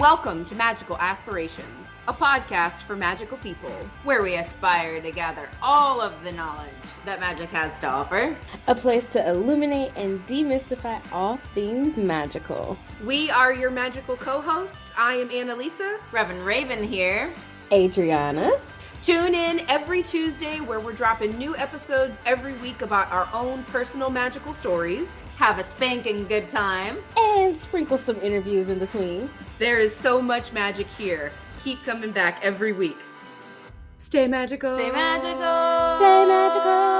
Welcome to Magical Aspirations, a podcast for magical people, where we aspire to gather all of the knowledge that magic has to offer. A place to illuminate and demystify all things magical. We are your magical co-hosts. I am Annalisa. Reverend Raven here. Adriana. Tune in every Tuesday where we're dropping new episodes every week about our own personal magical stories. Have a spanking good time. And sprinkle some interviews in between. There is so much magic here. Keep coming back every week. Stay magical. Stay magical. Stay magical.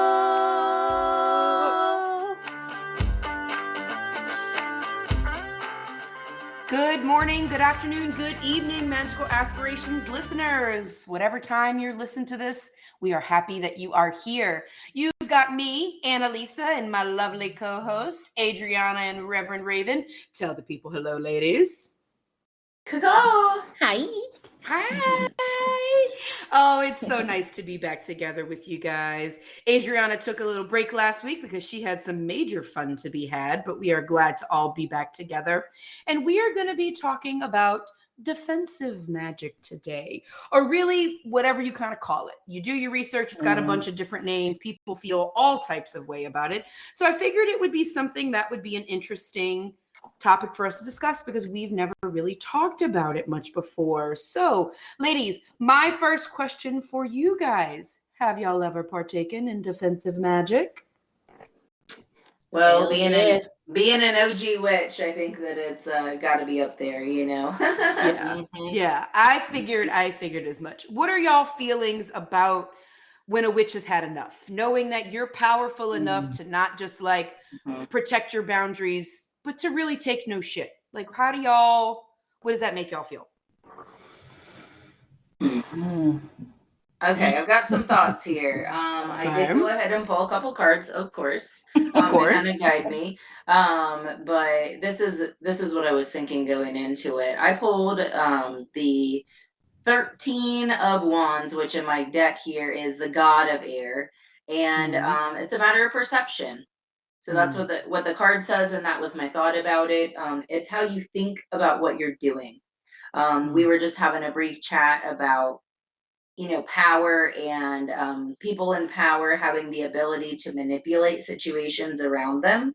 Good morning, good afternoon, good evening, Magical Aspirations listeners. Whatever time you're listening to this, we are happy that you are here. You've got me, Annalisa, and my lovely co-hosts, Adriana and Reverend Raven. Tell the people hello, ladies. Caw. Hi. Hi. Oh, it's so nice to be back together with you guys. Adriana took a little break last week because she had some major fun to be had, but we are glad to all be back together. And we are going to be talking about defensive magic today, or really whatever you kind of call it. You do your research, it's got a bunch of different names. People feel all types of way about it. So I figured it would be something that would be an interesting topic for us to discuss because we've never really talked about it much before. So, ladies, my first question for you guys: have y'all ever partaken in defensive magic? Well, being an OG witch, I think that it's got to be up there, you know. Yeah, I figured as much. What are y'all feelings about when a witch has had enough, knowing that you're powerful enough to not just like protect your boundaries, but to really take no shit? Like, what does that make y'all feel? Okay, I've got some thoughts here. I did go ahead and pull a couple cards, of course, to kind of guide me. But this is what I was thinking going into it. I pulled the 13 of Wands, which in my deck here is the God of Air, and it's a matter of perception. So that's what the card says, and that was my thought about it. It's how you think about what you're doing. We were just having a brief chat about, power and people in power having the ability to manipulate situations around them.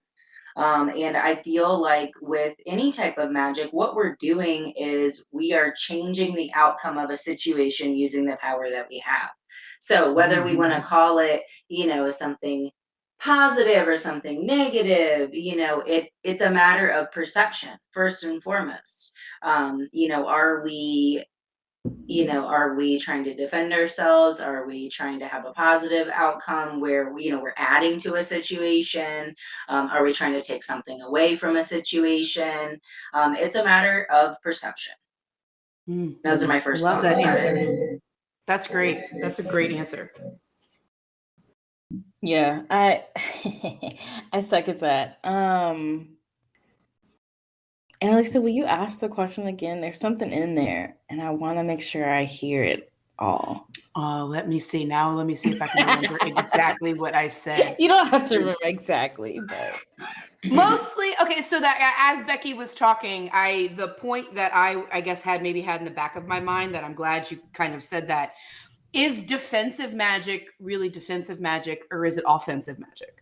And I feel like with any type of magic, what we're doing is we are changing the outcome of a situation using the power that we have. So whether we want to call it, something positive or something negative, it's a matter of perception first and foremost. Are we trying to defend ourselves? Are we trying to have a positive outcome where we're adding to a situation? Are we trying to take something away from a situation? It's a matter of perception. Those are my first thoughts. Love that answer. That's great. That's a great answer. Yeah, I second that. And Lisa, will you ask the question again? There's something in there, and I want to make sure I hear it all. Oh, let me see if I can remember exactly what I said. You don't have to remember exactly, but mostly. Okay, so that as Becky was talking, the point that I guess had in the back of my mind that I'm glad you kind of said that is defensive magic really defensive magic, or is it offensive magic?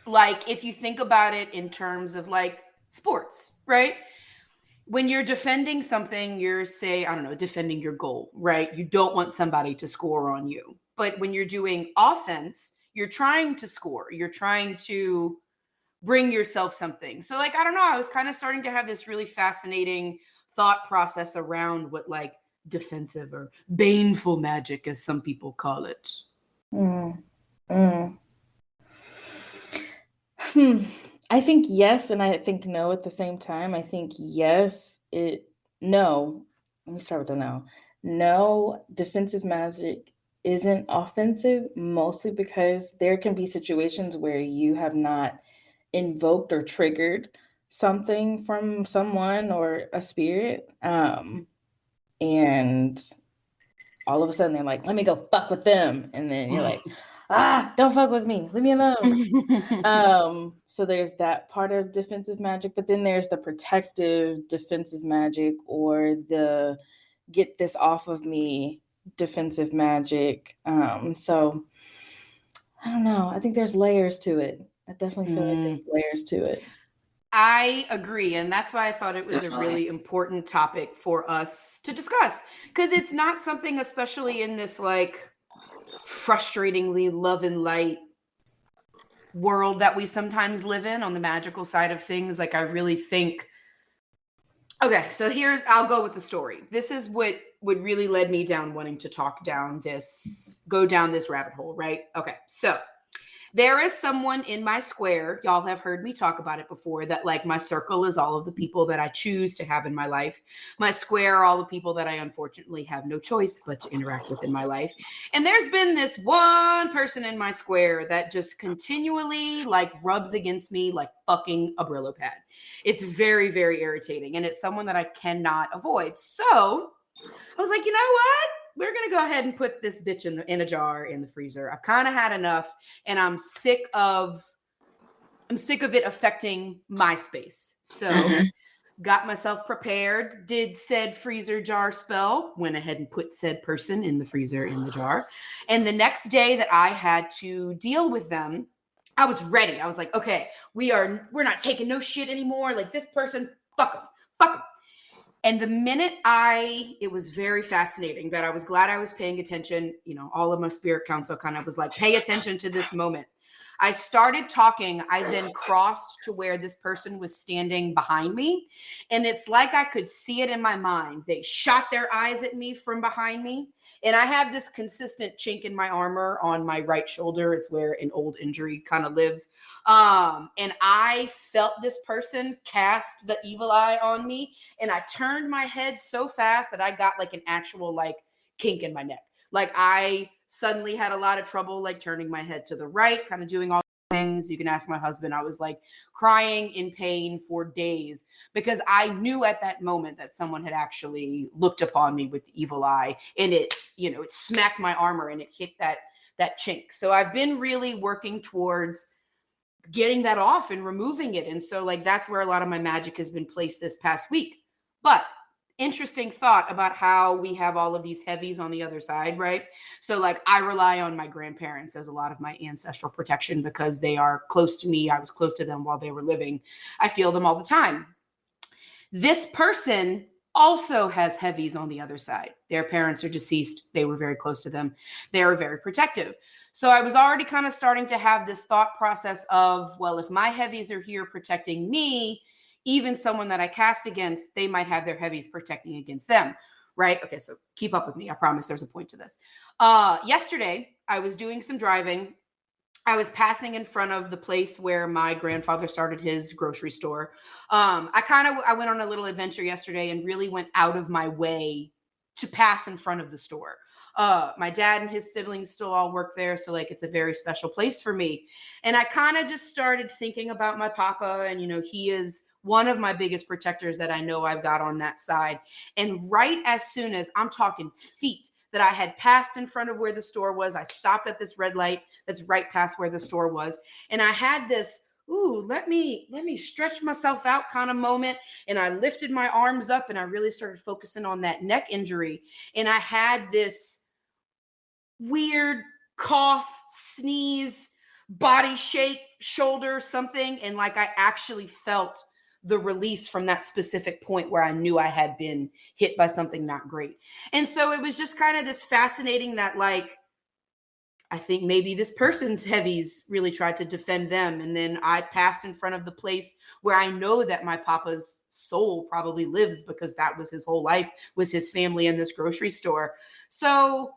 Like, if you think about it in terms of like sports, right? When you're defending something, you're defending your goal, right? You don't want somebody to score on you. But when you're doing offense, you're trying to score. You're trying to bring yourself something. So like, I don't know, I was kind of starting to have this really fascinating thought process around what like defensive or baneful magic, as some people call it. I think yes, and I think no at the same time. I think yes, no. Let me start with the no. No, defensive magic isn't offensive, mostly because there can be situations where you have not invoked or triggered something from someone or a spirit, and all of a sudden they're like, let me go fuck with them. And then you're like, don't fuck with me, leave me alone. So there's that part of defensive magic, but then there's the protective defensive magic, or the get this off of me defensive magic. So I don't know. I think there's layers to it. I definitely feel like there's layers to it. I agree. And that's why I thought it was a really important topic for us to discuss. Because it's not something, especially in this like frustratingly love and light world that we sometimes live in on the magical side of things. Like, I really think, okay, so I'll go with the story. This is what really led me down wanting to go down this rabbit hole, right? Okay, so there is someone in my square, y'all have heard me talk about it before, that like my circle is all of the people that I choose to have in my life. My square are all the people that I unfortunately have no choice but to interact with in my life. And there's been this one person in my square that just continually like rubs against me like fucking a Brillo pad. It's very, very irritating. And it's someone that I cannot avoid. So I was like, you know what? We're going to go ahead and put this bitch in a jar in the freezer. I've kind of had enough, and I'm sick of it affecting my space. So got myself prepared, did said freezer jar spell, went ahead and put said person in the freezer in the jar. And the next day that I had to deal with them, I was ready. I was like, okay, we're not taking no shit anymore. Like, this person, fuck them. And the minute it was very fascinating that I was glad I was paying attention. You know, all of my spirit council kind of was like, pay attention to this moment. I started talking. I then crossed to where this person was standing behind me. And it's like I could see it in my mind. They shot their eyes at me from behind me. And I have this consistent chink in my armor on my right shoulder. It's where an old injury kind of lives. And I felt this person cast the evil eye on me. And I turned my head so fast that I got like an actual like kink in my neck. Like, I suddenly had a lot of trouble like turning my head to the right, kind of doing all things. You can ask my husband. I was like crying in pain for days because I knew at that moment that someone had actually looked upon me with the evil eye, and it smacked my armor and it hit that chink. So I've been really working towards getting that off and removing it. And so like that's where a lot of my magic has been placed this past week. But interesting thought about how we have all of these heavies on the other side, right? So like I rely on my grandparents as a lot of my ancestral protection because they are close to me. I was close to them while they were living. I feel them all the time. This person also has heavies on the other side. Their parents are deceased. They were very close to them. They are very protective. So I was already kind of starting to have this thought process of, well, if my heavies are here protecting me, even someone that I cast against, they might have their heavies protecting against them, right? Okay, so keep up with me. I promise there's a point to this. Yesterday, I was doing some driving. I was passing in front of the place where my grandfather started his grocery store. I went on a little adventure yesterday and really went out of my way to pass in front of the store. My dad and his siblings still all work there. So like, it's a very special place for me. And I kind of just started thinking about my papa, and, he is one of my biggest protectors that I know I've got on that side. And right as soon as I'm talking feet that I had passed in front of where the store was, I stopped at this red light that's right past where the store was. And I had this, let me stretch myself out kind of moment. And I lifted my arms up and I really started focusing on that neck injury. And I had this weird cough, sneeze, body shake, shoulder, something. And like, I actually felt the release from that specific point where I knew I had been hit by something not great. And so it was just kind of this fascinating that like, I think maybe this person's heavies really tried to defend them. And then I passed in front of the place where I know that my papa's soul probably lives, because that was his whole life, was his family in this grocery store. So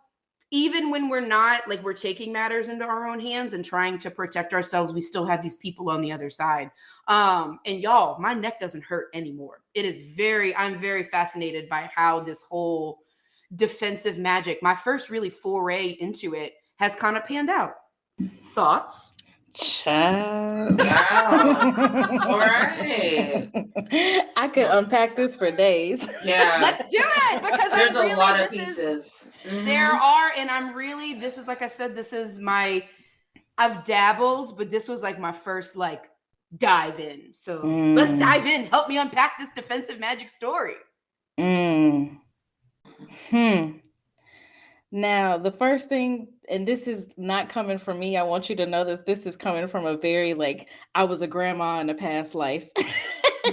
even when we're not like, we're taking matters into our own hands and trying to protect ourselves, we still have these people on the other side. And y'all, my neck doesn't hurt anymore. I'm very fascinated by how this whole defensive magic, my first really foray into it, has kind of panned out. Thoughts? Child. Wow. All right. I could unpack this for days. Yeah. Let's do it, because there's a lot of pieces. There are, and I'm really, this is, like I said, this is my I've dabbled, but this was like my first like dive in. So let's dive in. Help me unpack this defensive magic story. Now, the first thing, and this is not coming from me, I want you to know this is coming from a very like, I was a grandma in a past life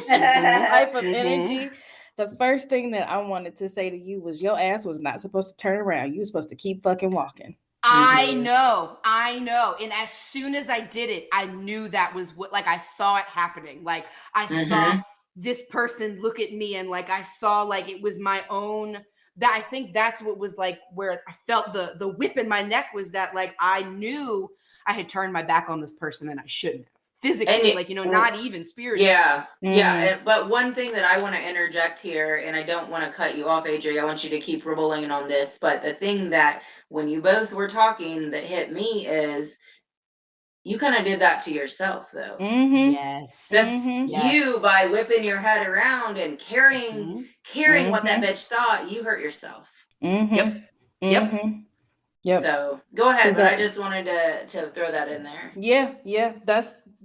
type of energy. The first thing that I wanted to say to you was your ass was not supposed to turn around. You were supposed to keep fucking walking. I know. And as soon as I did it, I knew that was what, like, I saw it happening. Like, I saw this person look at me, and like, I saw like it was my own. That I think that's what was like where I felt the whip in my neck was that like I knew I had turned my back on this person and I shouldn't have. Physically, like, not even spiritually. Yeah. But one thing that I want to interject here, and I don't want to cut you off, AJ, I want you to keep rolling on this, but the thing that when you both were talking that hit me is you kind of did that to yourself, though. Yes. You, by whipping your head around and carrying what that bitch thought, you hurt yourself. Yep. So go ahead, but I just wanted to throw that in there. Yeah.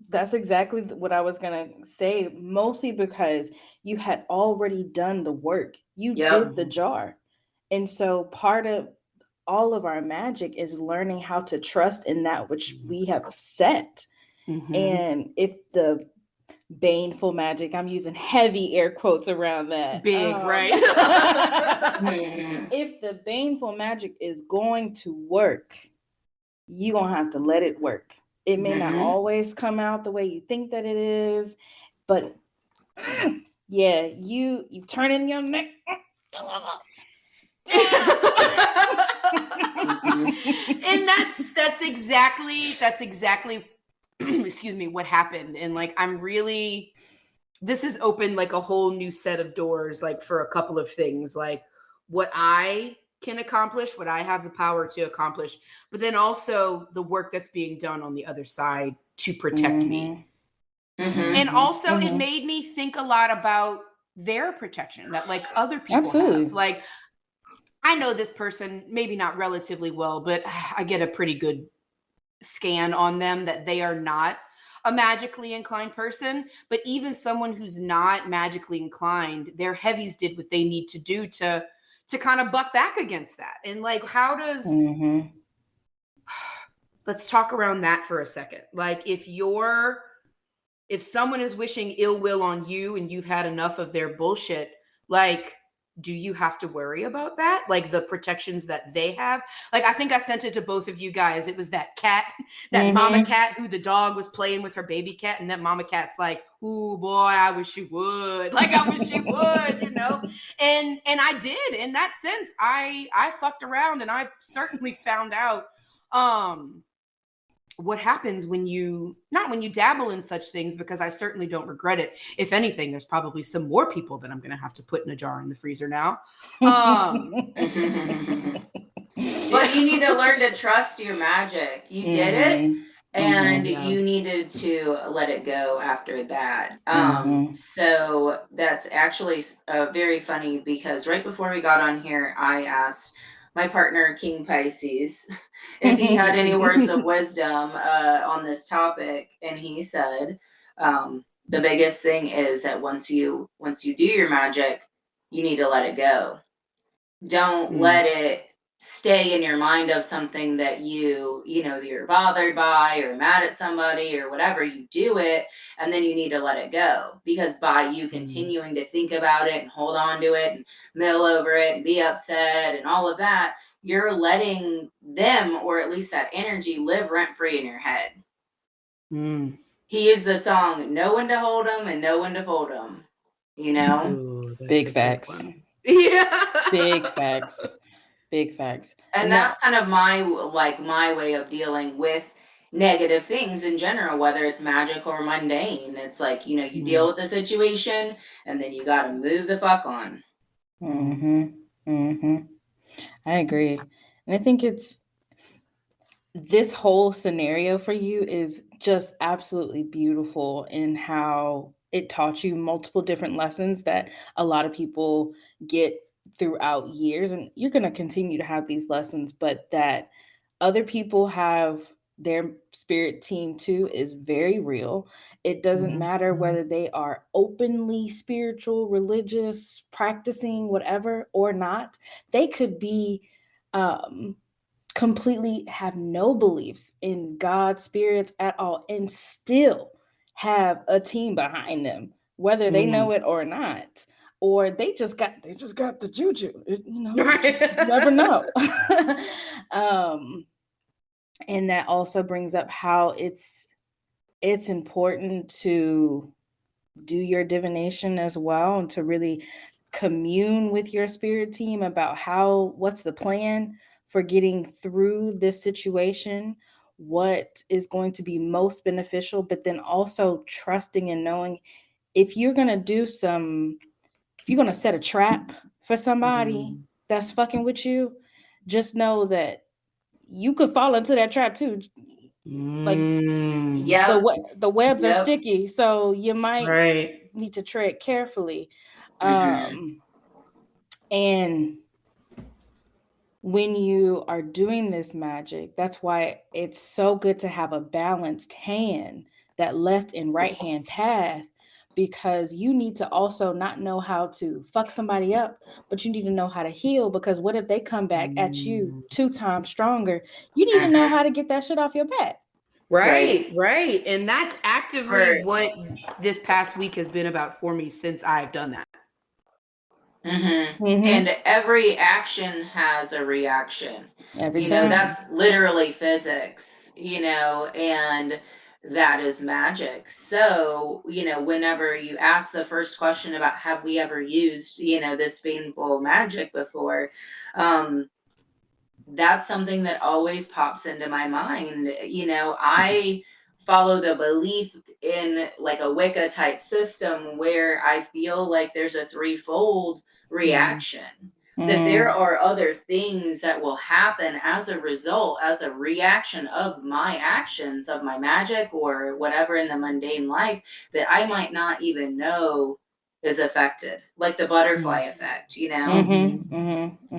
That's exactly what I was gonna say. Mostly because you had already done the work. You did the jar, and so part of all of our magic is learning how to trust in that which we have set. And if the baneful magic, I'm using heavy air quotes around that. Big, right? If the baneful magic is going to work, you're going to have to let it work. It may not always come out the way you think that it is, but yeah, you turn in your neck. And that's exactly excuse me, what happened. And like, this has opened like a whole new set of doors, like for a couple of things, like what I can accomplish, what I have the power to accomplish, but then also the work that's being done on the other side to protect me. And also it made me think a lot about their protection that like other people have. Like, I know this person, maybe not relatively well, but I get a pretty good scan on them that they are not a magically inclined person. But even someone who's not magically inclined, their heavies did what they need to do to kind of buck back against that. And like, how does let's talk around that for a second. Like, if someone is wishing ill will on you and you've had enough of their bullshit, like, do you have to worry about that? Like the protections that they have? Like, I think I sent it to both of you guys. It was that cat, that mama cat who the dog was playing with her baby cat. And that mama cat's like, ooh, boy, I wish you would. Like, I wish you would, you know? And I did. In that sense, I fucked around, and I certainly found out what happens when you dabble in such things, because I certainly don't regret it. If anything, there's probably some more people that I'm going to have to put in a jar in the freezer now. But you need to learn to trust your magic. You did it, and you needed to let it go after that. So that's actually very funny, because right before we got on here, I asked my partner, King Pisces, if he had any words of wisdom on this topic, and he said the biggest thing is that once you do your magic, you need to let it go. Don't let it stay in your mind of something that you're bothered by or mad at somebody or whatever. You do it, and then you need to let it go, because by you continuing to think about it and hold on to it and mill over it and be upset and all of that, you're letting them, or at least that energy, live rent free in your head. He used the song "Know When to Hold 'Em and Know When to Fold 'Em." Ooh, big facts. Yeah. Big facts. And that's kind of my way of dealing with negative things in general, whether it's magic or mundane. It's like, you deal with the situation, and then you got to move the fuck on. I agree. And I think this whole scenario for you is just absolutely beautiful in how it taught you multiple different lessons that a lot of people get throughout years. And you're going to continue to have these lessons, but that other people have their spirit team too is very real. It doesn't matter whether they are openly spiritual, religious, practicing, whatever, or not. They could be completely have no beliefs in God's spirits at all and still have a team behind them, whether they know it or not. Or they just got the juju. You never know. And that also brings up how it's important to do your divination as well, and to really commune with your spirit team about what's the plan for getting through this situation, what is going to be most beneficial, but then also trusting and knowing if you're going to set a trap for somebody that's fucking with you, just know that you could fall into that trap too. Like, the webs are sticky, so you might need to tread carefully. And when you are doing this magic, that's why it's so good to have a balanced hand, that left and right hand path, because you need to also not know how to fuck somebody up, but you need to know how to heal, because what if they come back at you 2 times stronger? You need to know how to get that shit off your back. Right. And that's actively what this past week has been about for me since I've done that. And every action has a reaction. Every time. That's literally physics, and that is magic. So, whenever you ask the first question about have we ever used, this painful magic before, that's something that always pops into my mind. I follow the belief in like a Wicca type system where I feel like there's a threefold reaction. That there are other things that will happen as a result, as a reaction of my actions, of my magic or whatever in the mundane life, that I might not even know is affected, like the butterfly effect,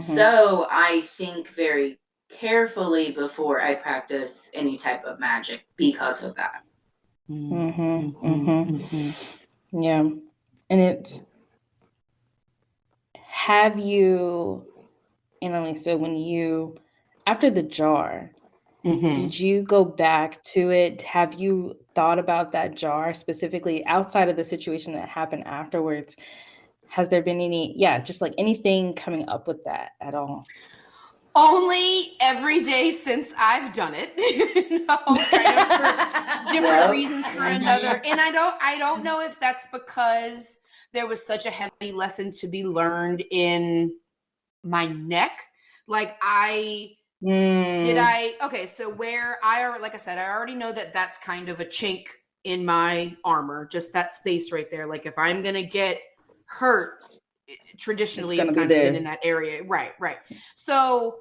So I think very carefully before I practice any type of magic because of that. Yeah. And have you, Annalisa, after the jar, did you go back to it? Have you thought about that jar specifically outside of the situation that happened afterwards? Has there been just like anything coming up with that at all? Only every day since I've done it, kind of for different reasons for another. And I don't know if that's because there was such a heavy lesson to be learned in my neck. Like so where like I said, I already know that that's kind of a chink in my armor, just that space right there. Like if I'm going to get hurt, traditionally it's kind of been in that area. Right. So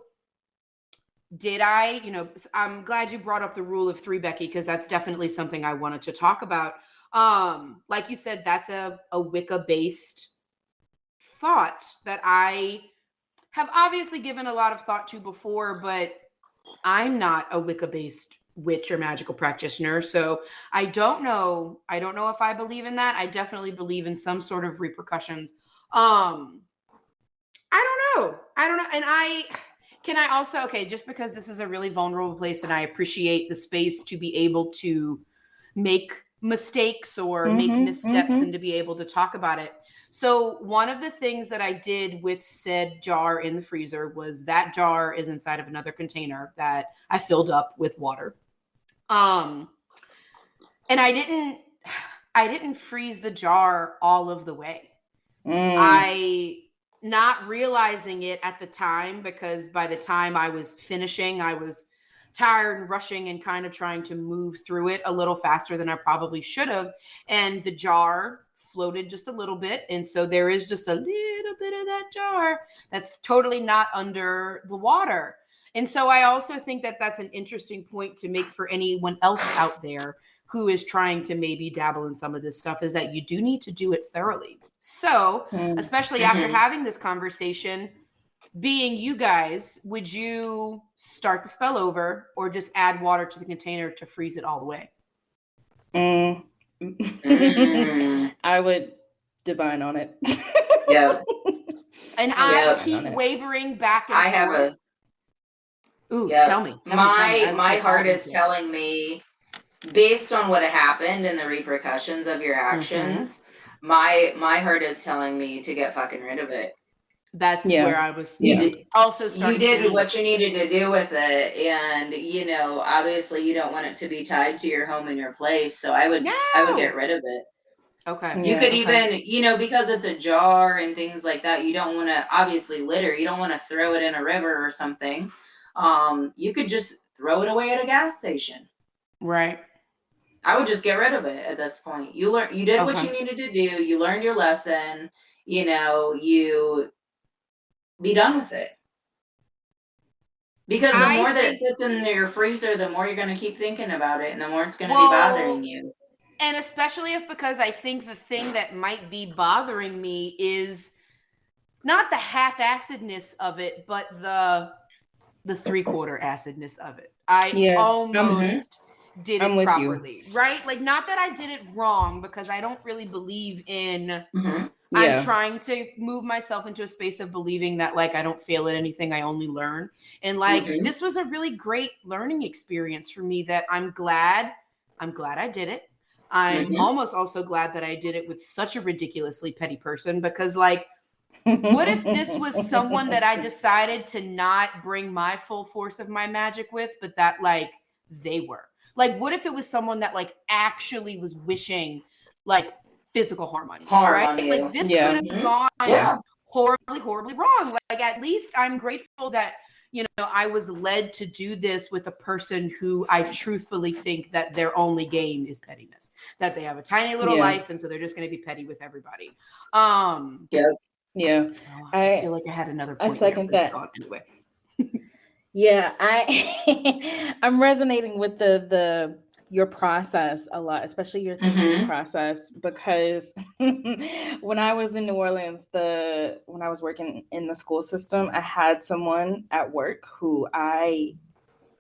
did I, I'm glad you brought up the rule of 3, Becky, because that's definitely something I wanted to talk about. Like you said, that's a Wicca based thought that I have obviously given a lot of thought to before, but I'm not a Wicca based witch or magical practitioner. So I don't know if I believe in that. I definitely believe in some sort of repercussions. I don't know. And can I also, just because this is a really vulnerable place and I appreciate the space to be able to make mistakes or make missteps and to be able to talk about it. So one of the things that I did with said jar in the freezer was that jar is inside of another container that I filled up with water. And I didn't freeze the jar all of the way. I not realizing it at the time, because by the time I was finishing, I was tired and rushing and kind of trying to move through it a little faster than I probably should have. And the jar floated just a little bit. And so there is just a little bit of that jar that's totally not under the water. And so I also think that that's an interesting point to make for anyone else out there who is trying to maybe dabble in some of this stuff, is that you do need to do it thoroughly. So, especially after having this conversation, being you guys, would you start the spell over or just add water to the container to freeze it all the way? I would divine on it. Yeah. And I keep wavering back and forth. Ooh, tell me. My heart is telling me, based on what happened and the repercussions of your actions, my heart is telling me to get fucking rid of it. That's where I was also starting. You did what you needed to do with it, and obviously you don't want it to be tied to your home and your place. So I would get rid of it. Okay. You could even, because it's a jar and things like that, you don't want to obviously litter. You don't want to throw it in a river or something. You could just throw it away at a gas station. Right. I would just get rid of it at this point. You did what you needed to do. You learned your lesson. You be done with it. Because the more that it sits in your freezer, the more you're going to keep thinking about it, and the more it's going to be bothering you. And especially because I think the thing that might be bothering me is not the half-acidness of it, but the 3/4 acidness of it. I almost did it properly, right? Like, not that I did it wrong, because I don't really believe in I'm trying to move myself into a space of believing that, like, I don't fail at anything, I only learn. And like, this was a really great learning experience for me that I'm glad I did it. I'm almost also glad that I did it with such a ridiculously petty person, because, like, what if this was someone that I decided to not bring my full force of my magic with, but that, like, they were? Like, what if it was someone that, like, actually was wishing, like, physical harm on you, right? Like, this could have gone horribly, horribly wrong. Like, at least I'm grateful that, I was led to do this with a person who I truthfully think that their only game is pettiness, that they have a tiny little life, and so they're just going to be petty with everybody. Yeah. I feel like I had another point. I second that. Anyway. Yeah, I'm resonating with your process a lot, especially your thinking process, because when I was in New Orleans, when I was working in the school system, I had someone at work who I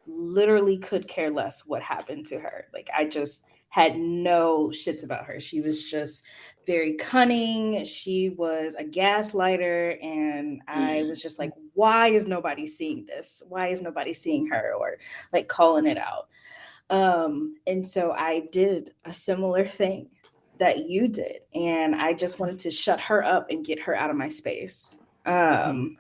literally could care less what happened to her. Like, I just had no shits about her. She was just very cunning. She was a gaslighter. And I was just like, why is nobody seeing this? Why is nobody seeing her, or like calling it out? And so I did a similar thing that you did. And I just wanted to shut her up and get her out of my space. And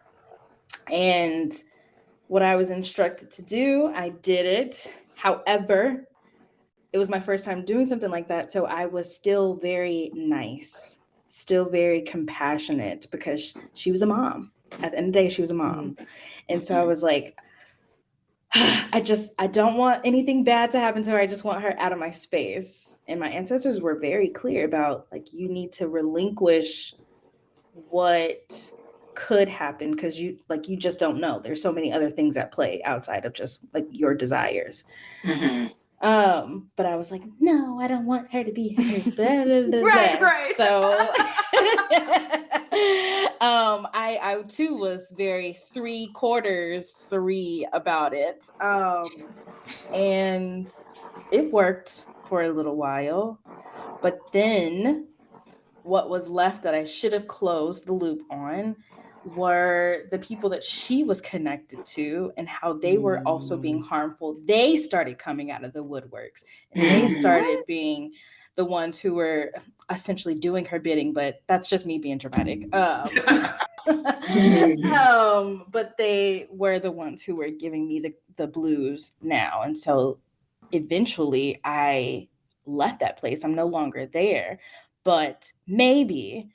what I was instructed to do, I did it. However, it was my first time doing something like that. So I was still very nice, still very compassionate, because she was a mom. At the end of the day, she was a mom. And so I was like, I don't want anything bad to happen to her. I just want her out of my space. And my ancestors were very clear about, like, you need to relinquish what could happen, because you just don't know. There's so many other things at play outside of just like your desires. But I was like, no, I don't want her to be hurt. Blah, blah, blah, right. So I too was very 3/4 about it. And it worked for a little while, but then what was left that I should have closed the loop on were the people that she was connected to, and how they were also being harmful. They started coming out of the woodworks, and they started being the ones who were essentially doing her bidding. But that's just me being dramatic. But they were the ones who were giving me the blues now. And so eventually I left that place. I'm no longer there. But maybe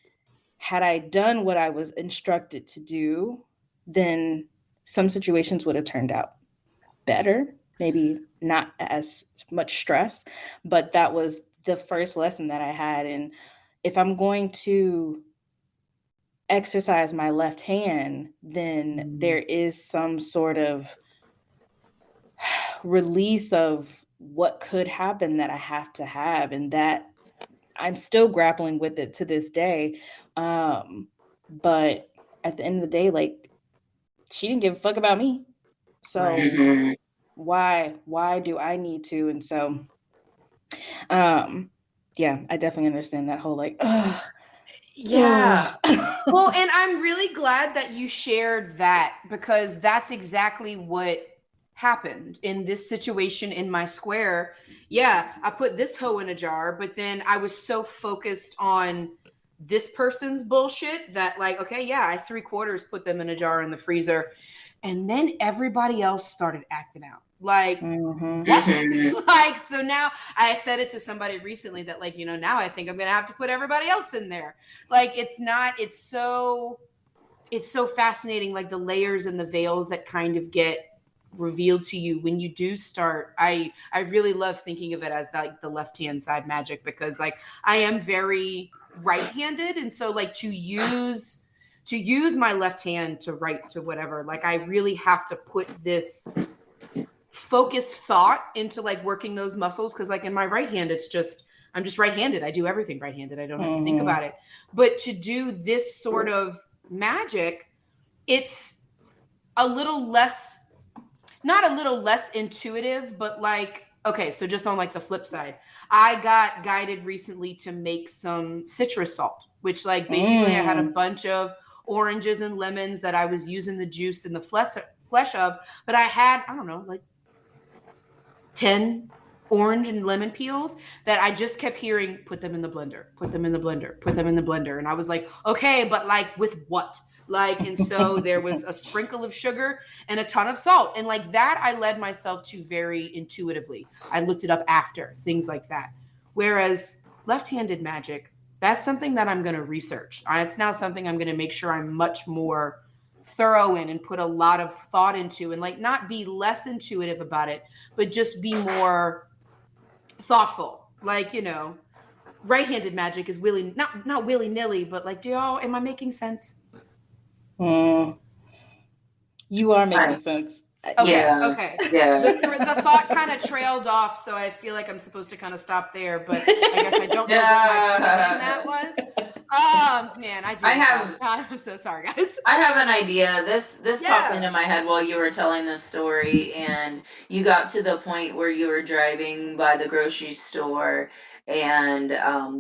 had I done what I was instructed to do, then some situations would have turned out better, maybe not as much stress. But that was the first lesson that I had. And if I'm going to exercise my left hand, then there is some sort of release of what could happen that I have to have, and that I'm still grappling with it to this day. But at the end of the day, like, she didn't give a fuck about me. So Mhm. why do I need to? And so, yeah, I definitely understand that whole like, yeah. Well, and I'm really glad that you shared that, because that's exactly what happened in this situation in my square. Yeah, I put this hoe in a jar, but then I was so focused on this person's bullshit that, like, okay, yeah, I 3/4 put them in a jar in the freezer. And then everybody else started acting out. Like, what? Mhm. Like, so now I said it to somebody recently that, like, now I think I'm gonna have to put everybody else in there. Like, it's so fascinating, like the layers and the veils that kind of get revealed to you when you do start. I really love thinking of it as like the left hand side magic, because like I am very right-handed, and so like to use my left hand to write to whatever, like I really have to put this focused thought into like working those muscles, because like in my right hand I'm just right-handed. I do everything right-handed. I don't have to think about it. But to do this sort of magic, it's a little less, not a little less intuitive, but like, okay, so just on like the flip side, I got guided recently to make some citrus salt, which like basically I had a bunch of oranges and lemons that I was using the juice and the flesh of, but I had, I don't know, like 10 orange and lemon peels that I just kept hearing, put them in the blender, put them in the blender, put them in the blender. And I was like, okay, but like with what? Like, and so there was a sprinkle of sugar and a ton of salt. And like that, I led myself to very intuitively. I looked it up after, things like that. Whereas left-handed magic, that's something that I'm going to research. It's now something I'm going to make sure I'm much more thorough in and put a lot of thought into, and like not be less intuitive about it, but just be more thoughtful. Like, right-handed magic is not willy-nilly, but like, am I making sense? You are making sense. Okay. Yeah. Okay. Yeah. The thought kind of trailed off, so I feel like I'm supposed to kind of stop there, but I guess I don't know what my point in that was. Man, I do this all the time. I'm so sorry, guys. I have an idea. This popped into my head while you were telling this story, and you got to the point where you were driving by the grocery store, and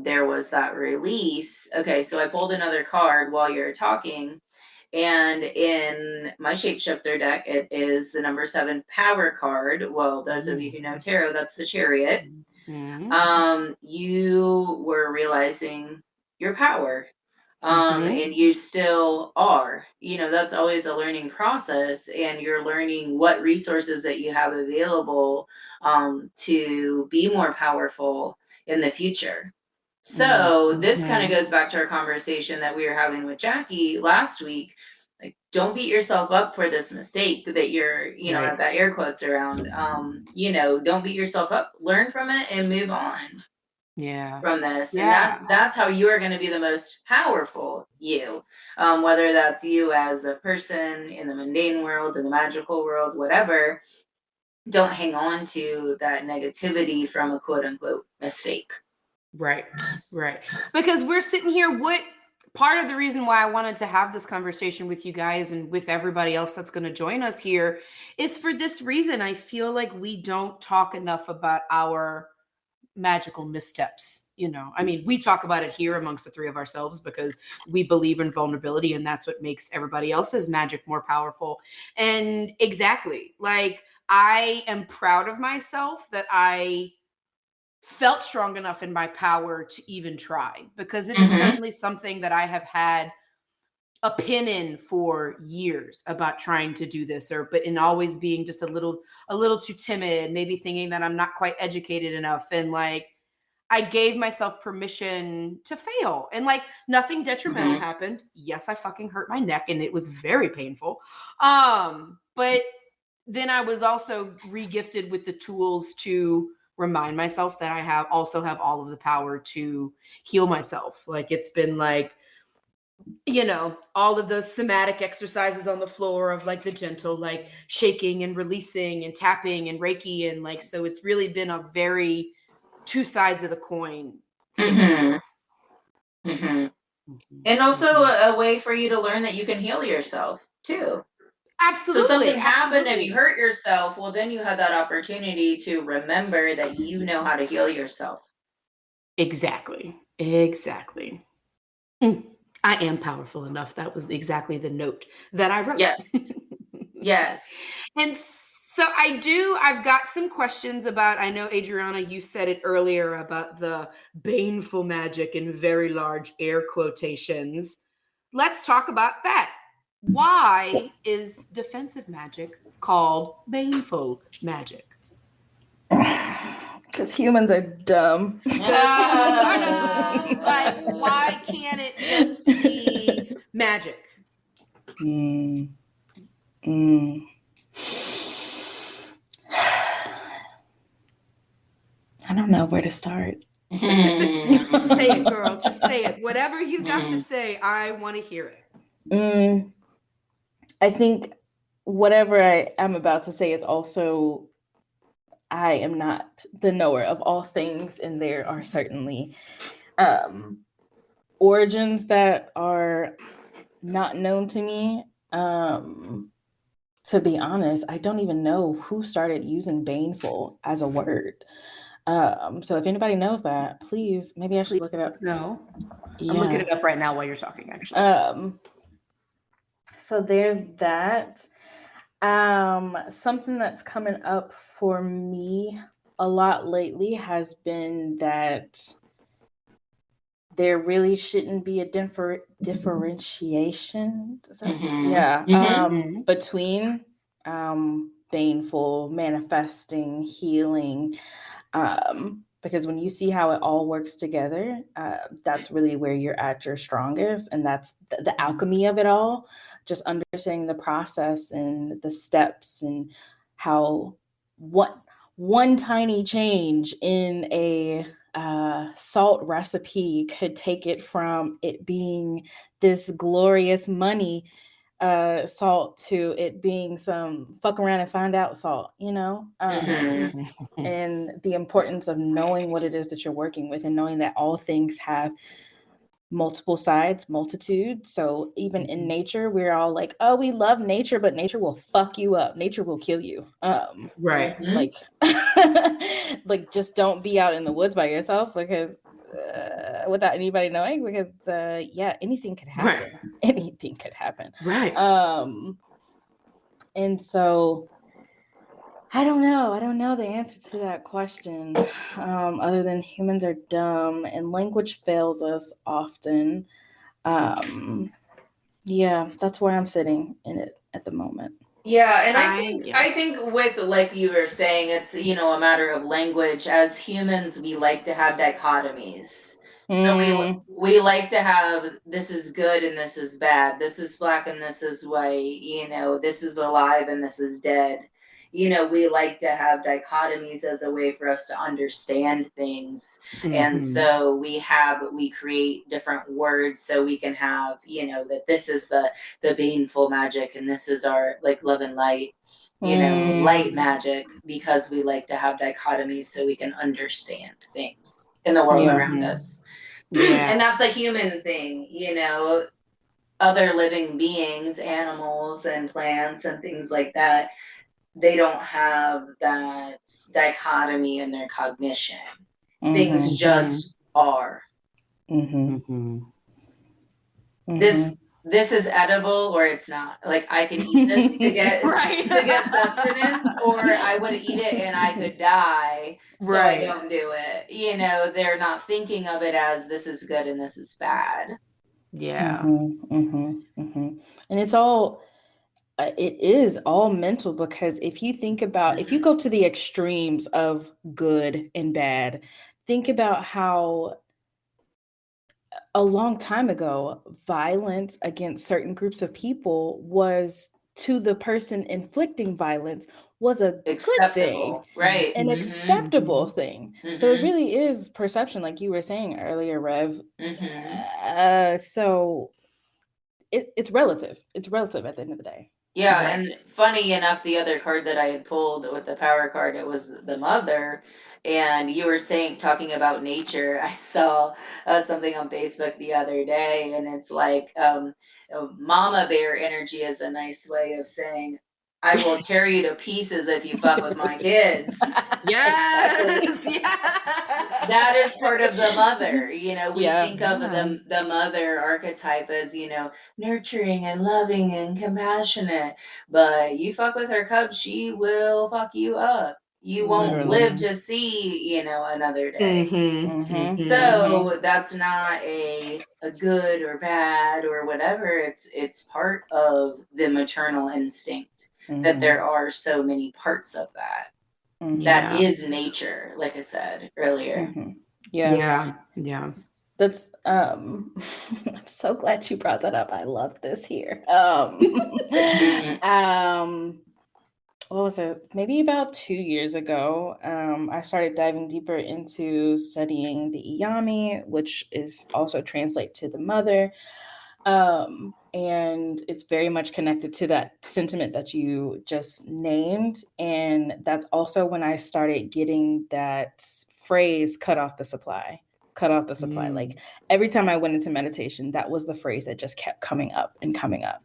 there was that release. Okay, so I pulled another card while you're talking, and in my shapeshifter deck, it is the number 7 power card. Well, those of you who know tarot, that's the Chariot. You were realizing your power. And you still are. That's always a learning process, and you're learning what resources that you have available to be more powerful in the future. So this kind of goes back to our conversation that we were having with Jackie last week. Like, don't beat yourself up for this mistake that you're, Right. I've got air quotes around. Don't beat yourself up. Learn from it and move on from this. Yeah. And that's how you are going to be the most powerful you, whether that's you as a person in the mundane world, in the magical world, whatever. Don't hang on to that negativity from a quote unquote mistake. Right. Because we're sitting here, part of the reason why I wanted to have this conversation with you guys and with everybody else that's going to join us here is for this reason. I feel like we don't talk enough about our magical missteps. I mean, we talk about it here amongst the three of ourselves because we believe in vulnerability, and that's what makes everybody else's magic more powerful. And exactly, like, I am proud of myself that I felt strong enough in my power to even try, because it is certainly something that I have had a pin in for years about trying to do this, but in always being just a little too timid, maybe thinking that I'm not quite educated enough. And like, I gave myself permission to fail, and like nothing detrimental happened. Yes, I fucking hurt my neck and it was very painful. But then I was also regifted with the tools to remind myself that I also have all of the power to heal myself. Like, it's been like, all of those somatic exercises on the floor of like the gentle, like shaking and releasing and tapping and Reiki. And like, so it's really been a very two sides of the coin. And also a way for you to learn that you can heal yourself too. Absolutely. So something happened and you hurt yourself. Well, then you had that opportunity to remember that you know how to heal yourself. Exactly. Exactly. I am powerful enough. That was exactly the note that I wrote. Yes. Yes. And so I've got some questions about, I know, Adriana, you said it earlier about the baneful magic in very large air quotations. Let's talk about that. Why is defensive magic called baneful magic? Because humans are dumb. Like, why can't it just be magic? I don't know where to start. Just say it, girl. Just say it. Whatever you got to say, I want to hear it. I think whatever I am about to say is also, I am not the knower of all things, and there are certainly origins that are not known to me. To be honest, I don't even know who started using baneful as a word. So if anybody knows that, please, maybe I should look it up. No, I'm looking it up right now while you're talking, actually. So there's that. Something that's coming up for me a lot lately has been that there really shouldn't be a differentiation. Between baneful, manifesting, healing. Because when you see how it all works together, that's really where you're at your strongest. And that's the alchemy of it all. Just understanding the process and the steps and how one tiny change in a salt recipe could take it from it being this glorious money salt to it being some fuck around and find out salt, and the importance of knowing what it is that you're working with and knowing that all things have multiple sides, multitude. So even in nature, we're all like, oh, we love nature, but nature will fuck you up. Nature will kill you. Right. Like, like just don't be out in the woods by yourself because without anybody knowing, because anything could happen. Right. Anything could happen. Right. And so I don't know the answer to that question, other than humans are dumb and language fails us often. That's where I'm sitting in it at the moment. Yeah, and I think with, like you were saying, it's, a matter of language. As humans, we like to have dichotomies. So we like to have, this is good and this is bad. This is black and this is white. This is alive and this is dead. We like to have dichotomies as a way for us to understand things. And so we create different words so we can have, that this is the baneful magic and this is our like love and light, light magic, because we like to have dichotomies so we can understand things in the world around us. And that's a human thing, other living beings, animals and plants and things like that, they don't have that dichotomy in their cognition. Things just are. This is edible or it's not. Like I can eat this to get to get sustenance, or I would eat it and I could die. So I don't do it. They're not thinking of it as this is good and this is bad. Yeah. And it's all it is all mental, because if you think about, if you go to the extremes of good and bad, think about how a long time ago, violence against certain groups of people was, to the person inflicting violence, was a good thing, right? An acceptable thing. So it really is perception, like you were saying earlier, Rev. So it's relative. It's relative at the end of the day. Yeah, and funny enough, the other card that I had pulled with the power card, it was the mother. And you were talking about nature. I saw something on Facebook the other day, and it's like mama bear energy is a nice way of saying, I will tear you to pieces if you fuck with my kids. Yes. Exactly. Yeah. That is part of the mother. We Yeah. think of the mother archetype as, nurturing and loving and compassionate. But you fuck with her cubs, she will fuck you up. You won't live Literally. to see, another day. Mhm. So that's not a good or bad or whatever. It's part of the maternal instinct that there are so many parts of that. That Yeah. is nature, like I said earlier. Yeah. Yeah. That's I'm so glad you brought that up. I love this here. What was it? Maybe about 2 years ago, I started diving deeper into studying the Iyami, which is also translate to the mother. And it's very much connected to that sentiment that you just named. And that's also when I started getting that phrase, cut off the supply. Cut off the supply. Like every time I went into meditation, that was the phrase that just kept coming up and coming up.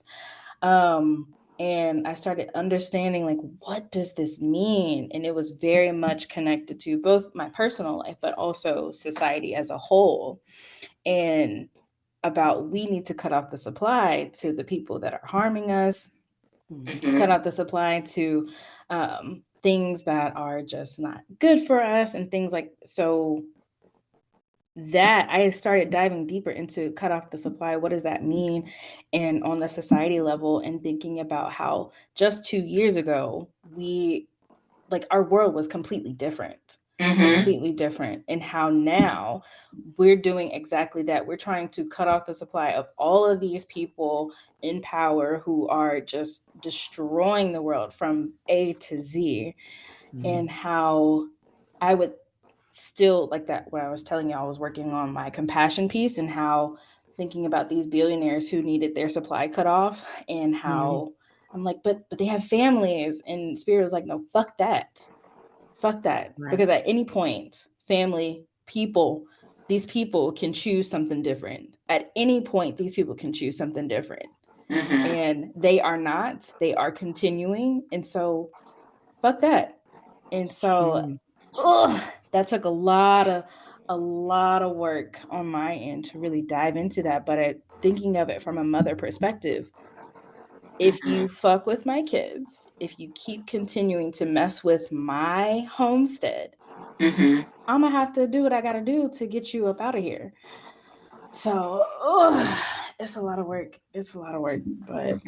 And I started understanding, like, what does this mean? And it was very much connected to both my personal life, but also society as a whole. And about we need to cut off the supply to the people that are harming us, cut off the supply to things that are just not good for us and things like so. That I started diving deeper into cut off the supply. What does that mean? And on the society level, and thinking about how just 2 years ago, our world was completely different. Completely different. And how now we're doing exactly that. We're trying to cut off the supply of all of these people in power who are just destroying the world from A to Z. And how I would still like that when I was telling you I was working on my compassion piece, and how thinking about these billionaires who needed their supply cut off, and how I'm like, but they have families, and Spirit was like, no, fuck that. Right. Because at any point, family, these people can choose something different. At any point, these people can choose something different. And they are continuing. And so fuck that. And so that took a lot of work on my end to really dive into that. But thinking of it from a mother perspective, if you fuck with my kids, if you keep continuing to mess with my homestead, I'm gonna have to do what I gotta do to get you up out of here. So it's a lot of work. But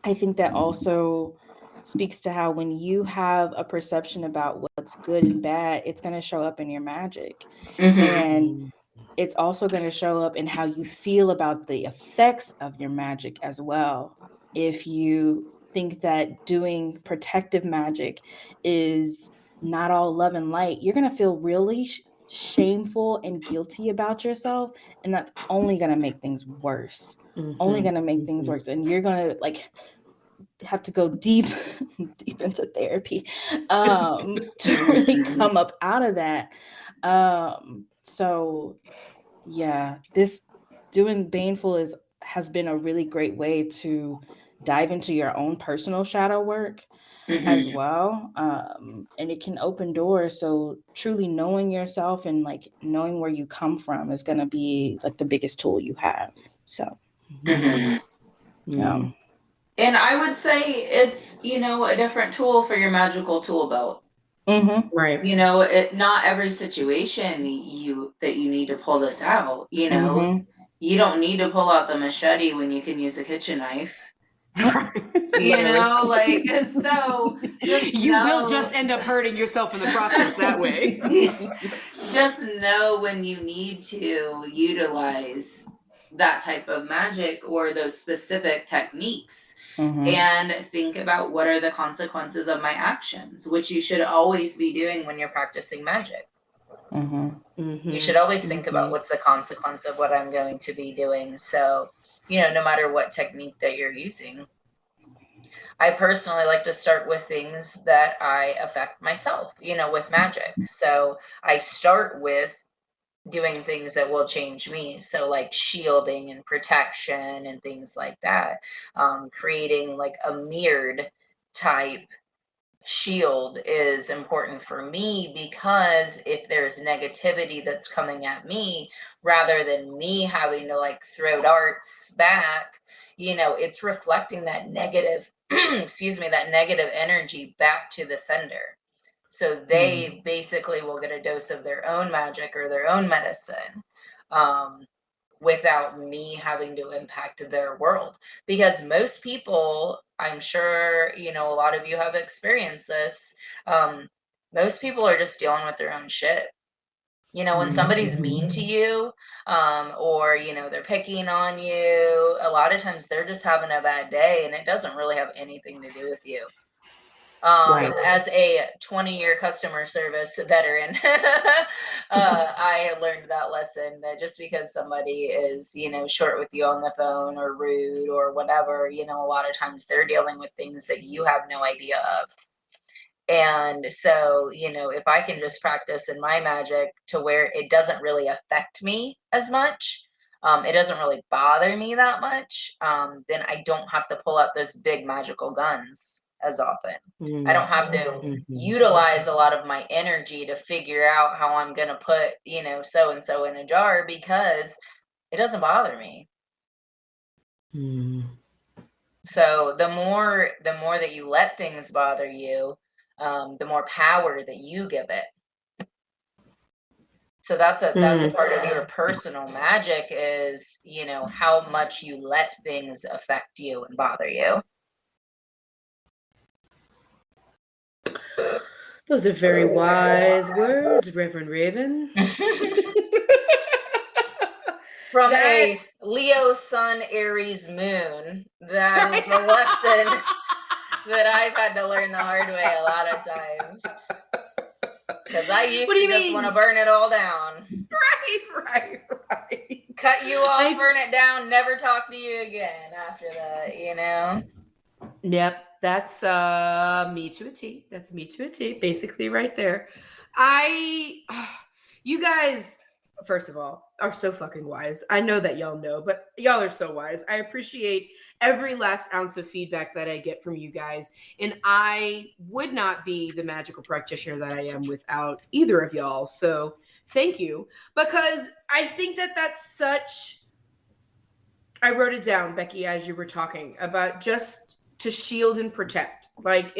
I think that also speaks to how when you have a perception about what's good and bad, it's going to show up in your magic. And it's also going to show up in how you feel about the effects of your magic as well. If you think that doing protective magic is not all love and light, you're going to feel really shameful and guilty about yourself. And that's only going to make things worse. Only going to make things worse. And you're going to have to go deep into therapy to really come up out of that. So yeah, this doing Baneful has been a really great way to dive into your own personal shadow work as well. And it can open doors. So truly knowing yourself and knowing where you come from is going to be the biggest tool you have. So and I would say it's a different tool for your magical tool belt. Right. Not every situation that you need to pull this out. You don't need to pull out the machete when you can use a kitchen knife. So you will just end up hurting yourself in the process that way. Just know when you need to utilize that type of magic or those specific techniques, and think about what are the consequences of my actions, which you should always be doing when you're practicing magic. You should always think about what's the consequence of what I'm going to be doing. So, no matter what technique that you're using. I personally like to start with things that I affect myself, with magic. So I start with doing things that will change me. So like shielding and protection and things like that. Creating like a mirrored type shield is important for me, because if there's negativity that's coming at me, rather than me having to like throw darts back, it's reflecting that negative excuse me, that negative energy back to the sender. So they basically will get a dose of their own magic or their own medicine, without me having to impact their world. Because most people, I'm sure, a lot of you have experienced this. Most people are just dealing with their own shit. When somebody's mean to you, or, they're picking on you, a lot of times they're just having a bad day and it doesn't really have anything to do with you. Right. As a 20-year customer service veteran, I learned that lesson, that just because somebody is, short with you on the phone or rude or whatever, a lot of times they're dealing with things that you have no idea of. And so, if I can just practice in my magic to where it doesn't really affect me as much, it doesn't really bother me that much, then I don't have to pull out those big magical guns as often. I don't have to utilize a lot of my energy to figure out how I'm going to put, so and so in a jar, because it doesn't bother me. So the more that you let things bother you, the more power that you give it. So that's a part of your personal magic, is, how much you let things affect you and bother you. Those are very wise words, Reverend Raven. From a Leo Sun Aries Moon, that is the lesson that I've had to learn the hard way a lot of times. Because I used to just want to burn it all down. Right. Cut you off, burn it down, never talk to you again after that, Yep, that's me to a T. That's me to a T, basically right there. You guys, first of all, are so fucking wise. I know that y'all know, but y'all are so wise. I appreciate every last ounce of feedback that I get from you guys. And I would not be the magical practitioner that I am without either of y'all. So thank you. Because I think that that's such, I wrote it down, Becky, as you were talking about just to shield and protect. Like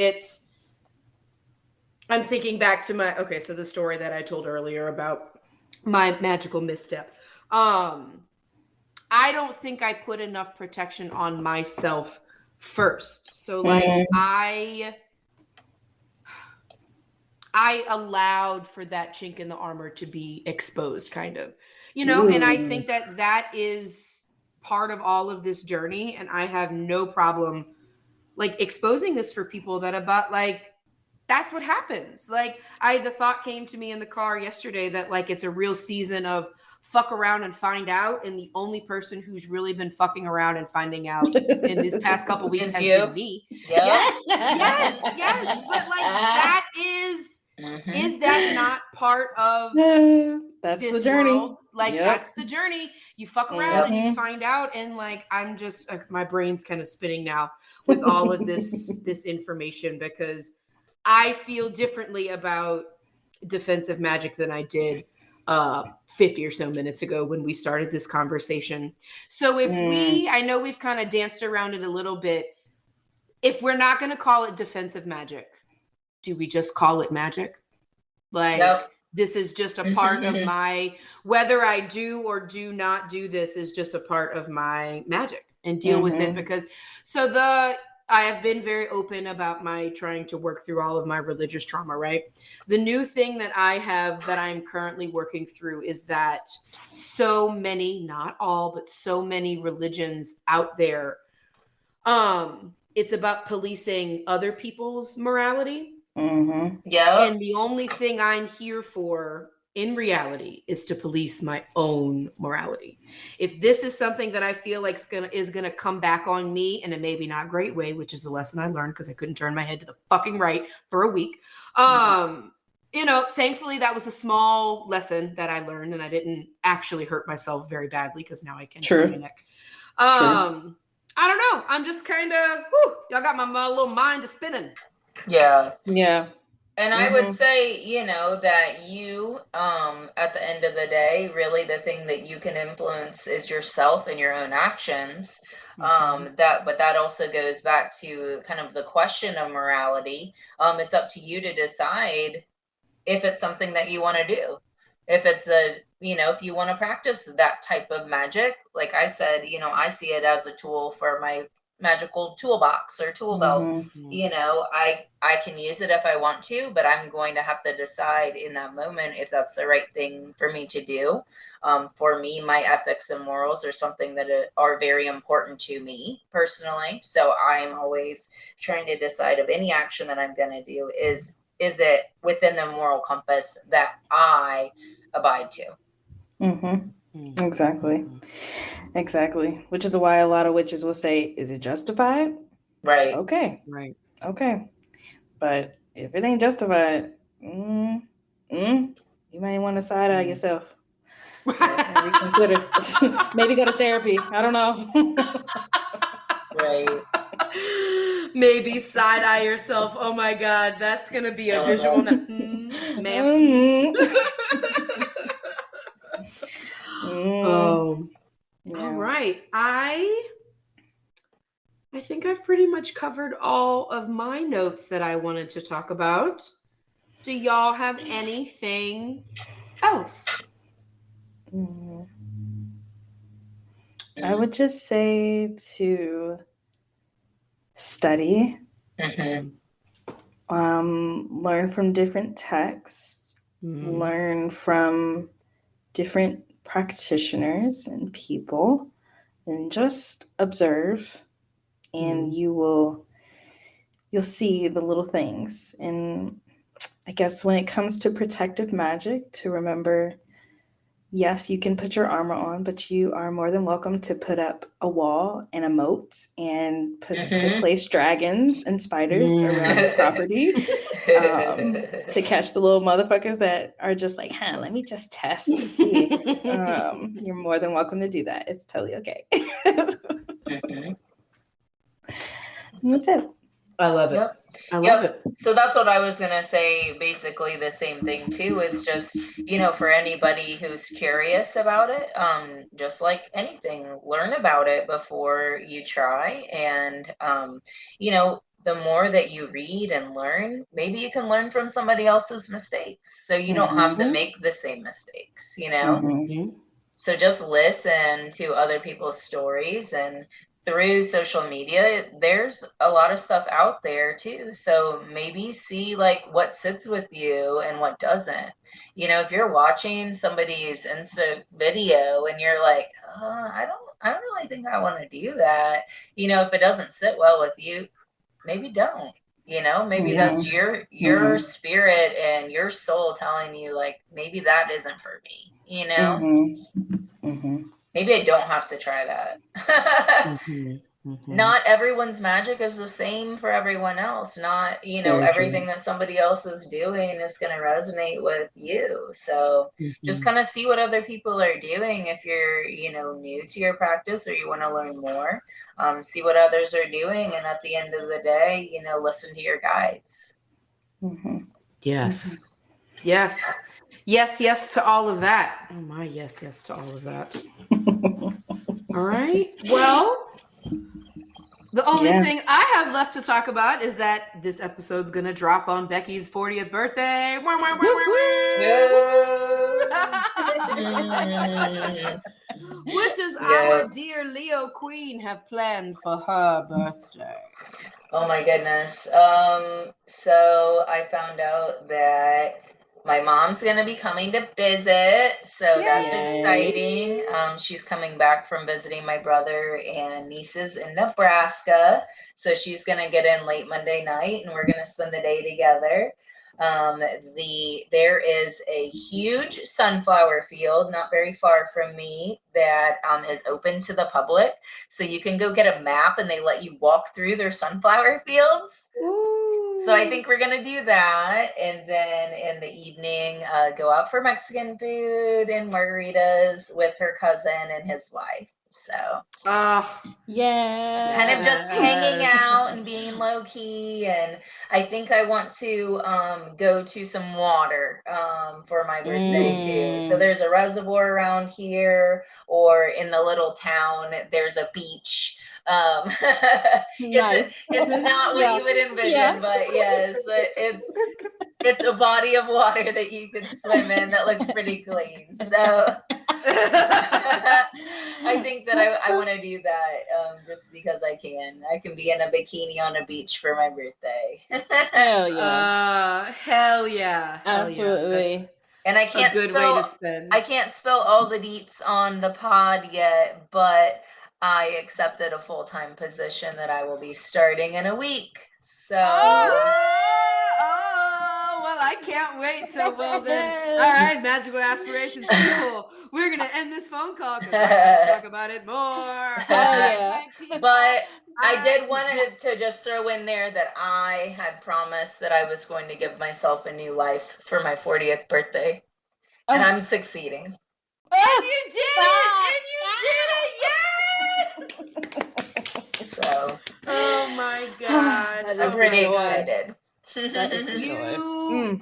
I'm thinking back to so the story that I told earlier about my magical misstep. I don't think I put enough protection on myself first. So like I allowed for that chink in the armor to be exposed, kind of, and I think that is part of all of this journey. And I have no problem like exposing this for people that's what happens. Like the thought came to me in the car yesterday that like it's a real season of fuck around and find out, and the only person who's really been fucking around and finding out in this past couple weeks has been me. Yep. Yes. But like that is that not part of that's this the journey world? Like that's the journey. You fuck around and you find out, and like I'm just my brain's kind of spinning now with all of this information, because I feel differently about defensive magic than I did 50 or so minutes ago when we started this conversation. So if I know we've kind of danced around it a little bit, if we're not going to call it defensive magic, do we just call it magic? Like this is just a part of my, whether I do or do not do this is just a part of my magic, and deal with it. Because I have been very open about my trying to work through all of my religious trauma, right? The new thing that I'm currently working through is that so many, not all, but so many religions out there, it's about policing other people's morality. Yeah. And the only thing I'm here for in reality is to police my own morality. If this is something that I feel like is gonna come back on me in a maybe not great way, which is a lesson I learned because I couldn't turn my head to the fucking right for a week. thankfully that was a small lesson that I learned, and I didn't actually hurt myself very badly because now I can True. my neck. I don't know. I'm just kind of, y'all got my little mind spinning. Yeah. Yeah. And I would say, that you, at the end of the day, really the thing that you can influence is yourself and your own actions. But that also goes back to kind of the question of morality. It's up to you to decide if it's something that you want to do. If it's if you want to practice that type of magic, like I said, I see it as a tool for my magical toolbox or tool belt. I can use it if I want to, but I'm going to have to decide in that moment if that's the right thing for me to do. For me, my ethics and morals are something that are very important to me personally. So I'm always trying to decide of any action that I'm going to do is it within the moral compass that I abide to. Exactly. Which is why a lot of witches will say, is it justified? Right. Okay. But if it ain't justified, you might want to side eye yourself. And reconsider. Maybe go to therapy. I don't know. Right. Maybe side eye yourself. Oh my God, that's gonna be a visual. All right. I think I've pretty much covered all of my notes that I wanted to talk about. Do y'all have anything else? I would just say to study, learn from different texts, learn from different practitioners and people, and just observe, and you'll see the little things. And I guess when it comes to protective magic, to remember, yes, you can put your armor on, but you are more than welcome to put up a wall and a moat and to place dragons and spiders around the property to catch the little motherfuckers that are just like, let me just test to see. You're more than welcome to do that. It's totally okay. That's it. I love it. I love it. So that's what I was going to say. Basically the same thing too, is just, for anybody who's curious about it, just like anything, learn about it before you try. And, the more that you read and learn, maybe you can learn from somebody else's mistakes. So you don't have to make the same mistakes, So just listen to other people's stories, and through social media, there's a lot of stuff out there too. So maybe see like what sits with you and what doesn't. If you're watching somebody's Insta video and you're like, I don't really think I want to do that. If it doesn't sit well with you, maybe don't. Maybe that's your spirit and your soul telling you like, maybe that isn't for me. Maybe I don't have to try that. Not everyone's magic is the same for everyone else. Not, everything that somebody else is doing is going to resonate with you. So just kind of see what other people are doing. If you're, new to your practice or you want to learn more, see what others are doing. And at the end of the day, listen to your guides. Yes. Yes to all of that. Oh my, yes to all of that. All right. Well, the only thing I have left to talk about is that this episode's going to drop on Becky's 40th birthday. What does our dear Leo Queen have planned for her birthday? Oh my goodness. So I found out that my mom's going to be coming to visit. So that's exciting. She's coming back from visiting my brother and nieces in Nebraska. So she's going to get in late Monday night and we're going to spend the day together. There is a huge sunflower field not very far from me that is open to the public. So you can go get a map and they let you walk through their sunflower fields. Ooh. So I think we're gonna do that, and then in the evening, go out for Mexican food and margaritas with her cousin and his wife. So Yeah. kind of just hanging out and being low key. And I think I want to go to some water for my birthday too. So there's a reservoir around here, or in the little town there's a beach. Nice. It's not what you would envision, but yes, it's a body of water that you could swim in that looks pretty clean. So I think that I want to do that just because I can. I can be in a bikini on a beach for my birthday. Hell yeah. Hell yeah. Absolutely. That's and I can't a good spell, way to spend. I can't spell all the deets on the pod yet, but I accepted a full-time position that I will be starting in a week. So well, I can't wait. So well then, all right, magical aspirations people. We're gonna end this phone call because we're gonna talk about it more. Yeah. But I did want to just throw in there that I had promised that I was going to give myself a new life for my 40th birthday, and I'm succeeding. And you did it! And you did it! Yes! So, oh my god, I'm pretty excited.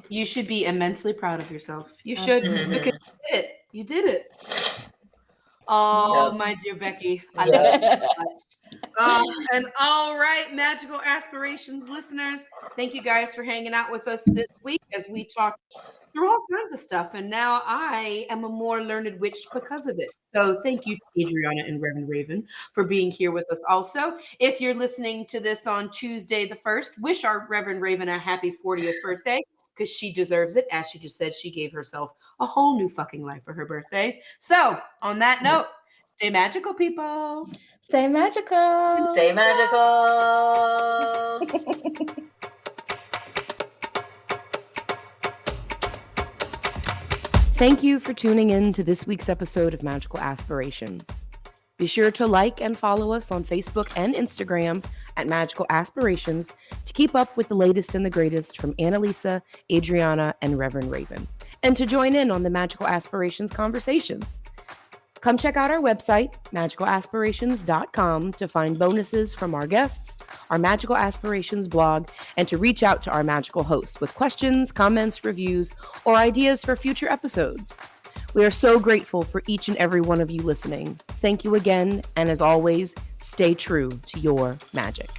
You should be immensely proud of yourself. You should, because you did it. Oh, my dear Becky, I love it so much. And all right, Magical Aspirations listeners, thank you guys for hanging out with us this week as we talk through all kinds of stuff. And now I am a more learned witch because of it. So thank you, Adriana and Reverend Raven, for being here with us also. If you're listening to this on Tuesday the 1st, wish our Reverend Raven a happy 40th birthday, because she deserves it. As she just said, she gave herself a whole new fucking life for her birthday. So on that note, stay magical, people. Stay magical. Stay magical. Thank you for tuning in to this week's episode of Magical Aspirations. Be sure to like and follow us on Facebook and Instagram at Magical Aspirations to keep up with the latest and the greatest from Annalisa, Adriana, and Reverend Raven, and to join in on the Magical Aspirations conversations. Come check out our website, magicalaspirations.com, to find bonuses from our guests, our Magical Aspirations blog, and to reach out to our magical hosts with questions, comments, reviews, or ideas for future episodes. We are so grateful for each and every one of you listening. Thank you again, and as always, stay true to your magic.